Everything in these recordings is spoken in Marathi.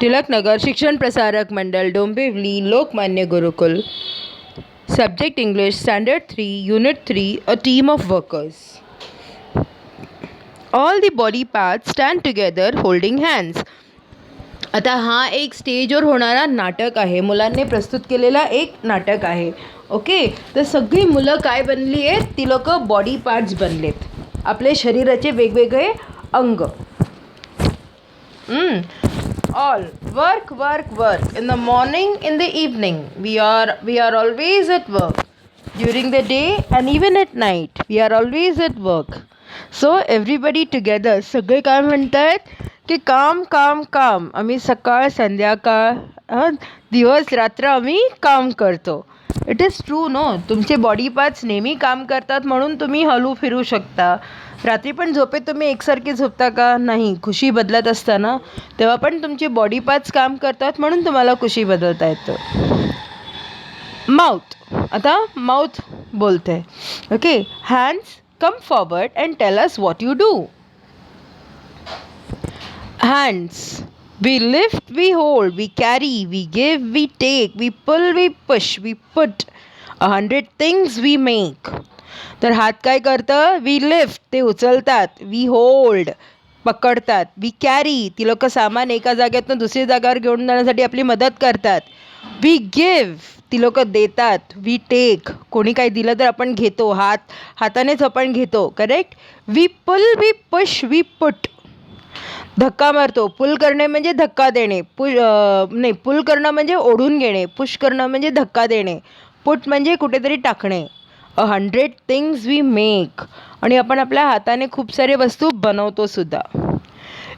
Tilaknagar Shikshan Prasarak Mandal Dombivli Lokmanya Gurukul subject English standard 3 unit 3 a team of workers all the body parts stand together holding hands. आता हा एक स्टेजवर होणारा नाटक आहे, मुलांनी प्रस्तुत केलेला एक नाटक आहे. ओके, तर सगळी मुलं काय बनली आहेत, ती लोक बॉडी पार्ट्स बनलेत, आपले शरीराचे वेगवेगळे अंग. All work, work, work. In the morning, in the evening, we are always at work. During the day and even at night, we are always at work. So everybody together. सगळे काय म्हणतात की काम काम काम. आम्ही सकाळ संध्याकाळ दिवस रात्र आम्ही काम करतो. It is true no. तुमचे बॉडी पार्ट्स नेहमी काम करतात म्हणून तुम्ही हलू फिरू शकता. रात्री पण झोपेत तुम्ही एकसारखे झोपता का? नाही. खुशी बदलत असताना तेव्हा पण तुमचे बॉडी पार्ट्स काम करतात म्हणून तुम्हाला खुशी बदलता येतं. माउथ. आता माउथ बोलते. Okay, hands come forward and tell us what you do. Hands. We lift, we hold, we carry, we give, we take, we pull, we push, we put. 100 things we make. तर हात काय करतं? वी लिफ्ट, ते उचलतात. वी होल्ड, पकडतात. वी कॅरी, ती लोक सामान एका जागेतून दुसरी जागेवर घेऊन जाण्यासाठी आपली मदत करतात. वी गिव्ह, ती लोक देतात. वी टेक, कोणी काही दिलं तर आपण घेतो, हातानेच आपण घेतो. Correct. We pull, we push, we put. धक्का मारतो. पुल करणे म्हणजे धक्का देणे. पुल करणं म्हणजे ओढून घेणे. पुश करणं म्हणजे धक्का देणे. पुट म्हणजे कुठेतरी टाकणे. 100 थिंग्स वी मेक. आणि आपण आपल्या हाताने खूप सारे वस्तू बनवतो सुद्धा.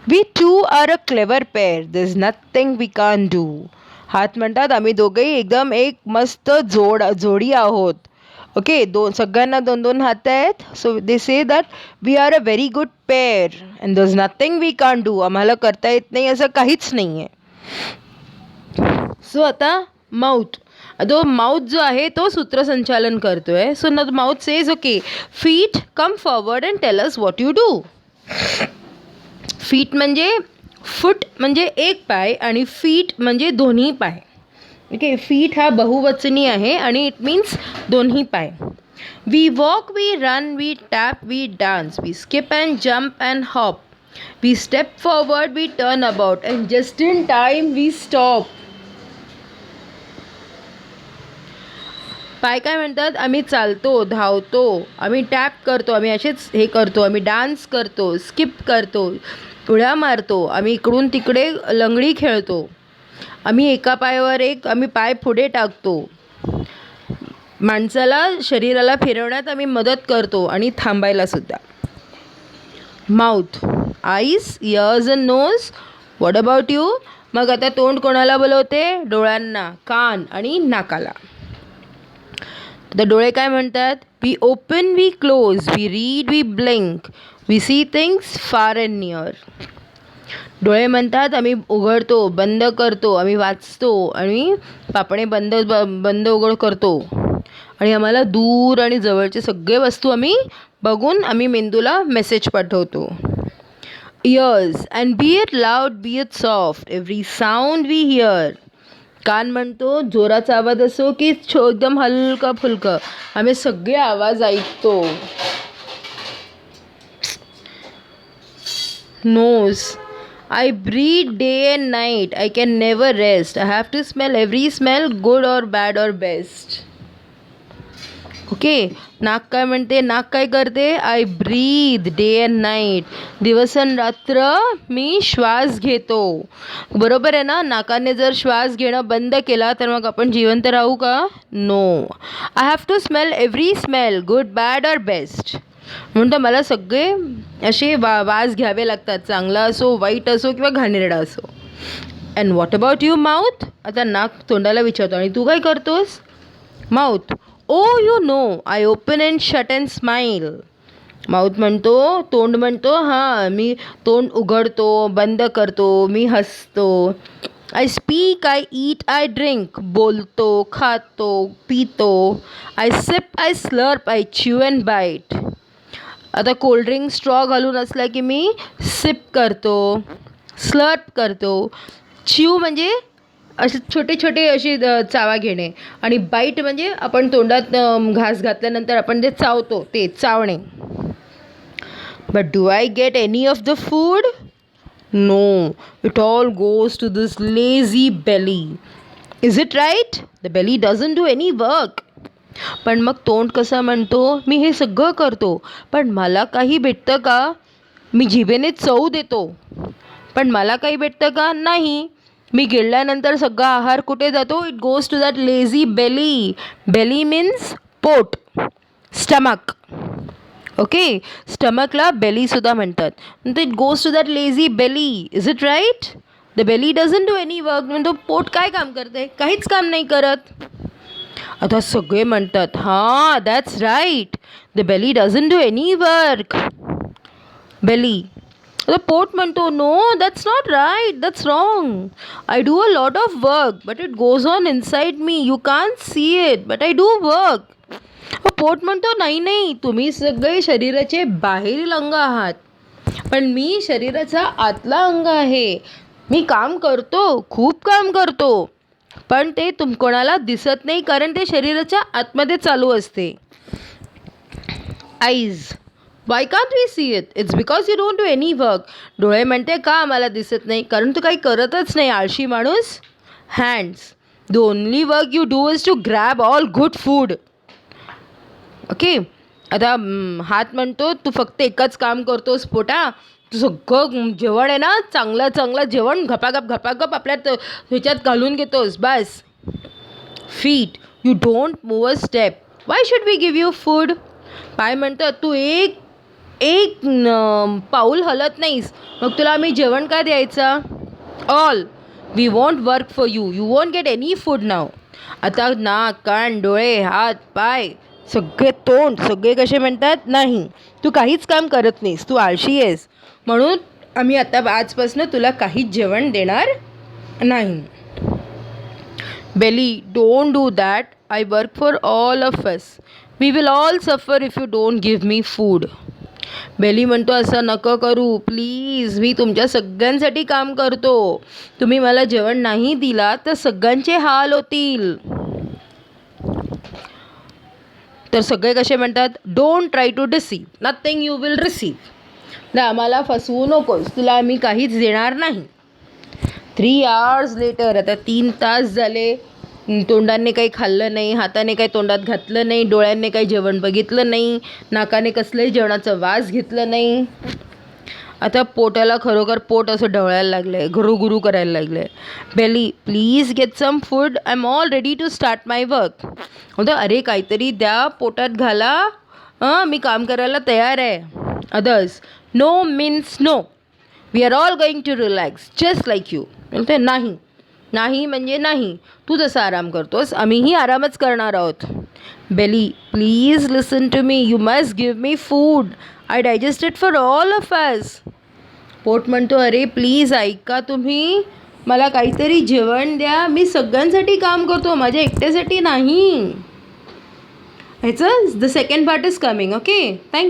We two are a clever pair. There is nothing we can do. हात म्हणतात आम्ही दोघेही एकदम एक मस्त जोडी आहोत. ओके, सगळ्यांना 2-2 हात आहेत. So they say that we are a very good pair and there is nothing we can do. आम्हाला करता येत नाही असं काहीच नाही आहे. सो आता माउथ. तो माउथ जो आहे तो सूत्रसंचालन करतोय. सो न mouth says okay, feet come forward and tell us what you do. Feet म्हणजे फूट म्हणजे एक पाय आणि फीट म्हणजे दोन्ही पाय. ओके, फीट हा बहुवचनी आहे आणि इट मीन्स दोन्ही पाय. We walk, we run, we tap, we dance, we skip and jump and hop, we step forward, we turn about and just in time we stop. पाय काय म्हणतात? आम्ही चालतो, धावतो, आम्ही टॅप करतो, आम्ही असेच हे करतो, आम्ही डान्स करतो, स्किप करतो, उड्या मारतो, आम्ही इकडून तिकडे लंगडी खेळतो, आम्ही एका पायावर एक आम्ही पाय पुढे टाकतो, माणसाला शरीराला फिरवण्यात आम्ही मदत करतो आणि थांबायला सुद्धा. Mouth. Eyes, ears and nose. What about you? मग आता तोंड कोणाला बोलवते? डोळ्यांना, कान आणि नाकाला. तर डोळे काय म्हणतात? We open, we close, we read, we blink, we see things far and near. डोळे म्हणतात आम्ही उघडतो, बंद करतो, आम्ही वाचतो आणि पापणे बंद उघड करतो आणि आम्हाला दूर आणि जवळचे सगळे वस्तू आम्ही बघून आम्ही मेंदूला मेसेज पाठवतो. Ears. And be it loud, be it soft, every sound we hear. कान म्हणतो जोराचा आवाज असो की एकदम हलका फुलका, आम्ही सगळे आवाज ऐकतो. Knows. I breathe day and night. I can never rest. I have to smell every smell, good or bad or best. Okay. नाक काय म्हणते? नाक काय करते? I breathe day and night. दिवस आणि रात्र मी श्वास घेतो. बरोबर आहे ना? नाकाने जर श्वास घेणं बंद केला तर मग आपण जिवंत राहू का? No. I have to smell every smell, good bad और बेस्ट. म्हणून मला सगळे असे वास घ्यावे लागतात, चांगला असो, वाईट असो किंवा घाणेरडा असो. And what about you mouth? आता नाक तोंडाला विचारतो आणि तू काय करतोस? Mouth. Oh you know, I open and shut and smile. Mouth म्हणतो, तोंड म्हणतो हां मी तोंड उघडतो, बंद करतो, मी हसतो. I speak, I eat, I drink. बोलतो, खातो, पितो. I sip, I slurp, I chew and bite. आता कोल्ड्रिंक स्ट्रॉ घालून असला की मी सिप करतो, स्लर्प करतो. च्यू म्हणजे असे छोटे छोटे असे चावा घेणे, आणि बाईट म्हणजे आपण तोंडात घास घातल्यानंतर आपण जे चावतो ते चावणे. But do I get any of the food? No, it all goes to this lazy belly. Is it right? The belly doesn't do any work. पण मग तोंड कसं म्हणतो, मी हे सगळं करतो पण मला काही भेटतं का? मी जिभेने चव देतो पण मला काही भेटतं का? नाही. मी गिळल्यानंतर सगळा आहार कुठे जातो? It goes to that lazy belly. Belly means पोट, स्टमक. ओके, स्टमकला बेलीसुद्धा म्हणतात. नंतर it goes to that lazy belly. Is it right? The belly doesn't do any work. म्हणतो पोट काय काम करते? काहीच काम नाही करत. आता सगळे म्हणतात हां, that's right, the belly doesn't do any work. Belly. आता पोट म्हणतो no, that's not right, that's wrong. I do a lot of work but it goes on inside me. You can't see it but I do work. पोट म्हणतो नाही नाही, तुम्ही सगळे शरीराचे बाहेरील अंग आहात पण मी शरीराचा आतला अंग आहे. मी काम करतो, खूप काम करतो, पण ते कोणाला दिसत नाही कारण ते शरीराच्या आतमध्ये चालू असते. Eyes. Why can't we see it? It's because you don't do any work. डोळे म्हणते का आम्हाला दिसत नाही? कारण तू काही करतच नाही, आळशी माणूस. Hands. The only work you do is to grab all good food. Okay, आता हात म्हणतो तू फक्त एकच काम करतोस पोटा, तू सगळं जेवण आहे ना, चांगलं चांगलं जेवण घपाघप आपल्या ह्याच्यात घालून घेतोस बस. Feet. You don't move a step. Why should we give you food? पाय म्हणतं तू एक एक पाऊल हलत नाहीस, मग तुला आम्ही जेवण काय द्यायचं? All we want work for you. You won't get any food now. आता नाक, कान, डोळे, हात, पाय, सगळे तोंड, सगळे कसे म्हणतात नाही, तू काहीच काम करत नाहीस, तू आळशी आहेस, म्हणून आम्ही आता आजपासून तुला काहीच जेवण देणार नाही. Belly. Don't do that. I work for all of us. We will all suffer if you don't give me food. Belly म्हणतो असं नको करू प्लीज, मी तुमच्या सगळ्यांसाठी काम करतो. तुम्ही मला जेवण नाही दिला तर सगळ्यांचे हाल होतील. तर सगळे कसे म्हणतात, don't try to deceive, nothing you will receive. ना आम्हाला फसवू नकोस, तुला आम्ही काहीच देणार नाही. 3 hours लेटर. आता 3 तास झाले, तोंडाने काही खाल्लं नाही, हाताने काही तोंडात घातलं नाही, डोळ्यांनी काही जेवण बघितलं नाही, नाकाने कसलंही जेवणाचं वास घेतलं नाही. आता पोटाला खरोखर पोट असं ढवळायला लागलं आहे, गुरू करायला लागलं आहे. Belly. Please get some food, I am all ready to start my work. होतं अरे काहीतरी द्या, पोटात घाला, मी काम करायला तयार आहे. Others. No means no. We are all going to relax just like you. बोलते नाही. नाही म्हणजे नाही, तू जसा आराम करतोस आम्हीही आरामच करणार आहोत. Belly. Please listen to me, you must give me food. I digest it for all of us. पोट म्हणतो अरे प्लीज ऐका तुम्ही, मला काहीतरी जेवण द्या, मी सगळ्यांसाठी काम करतो, माझ्या एकट्यासाठी नाही. ह्याचं the second part is coming. Okay, thank you.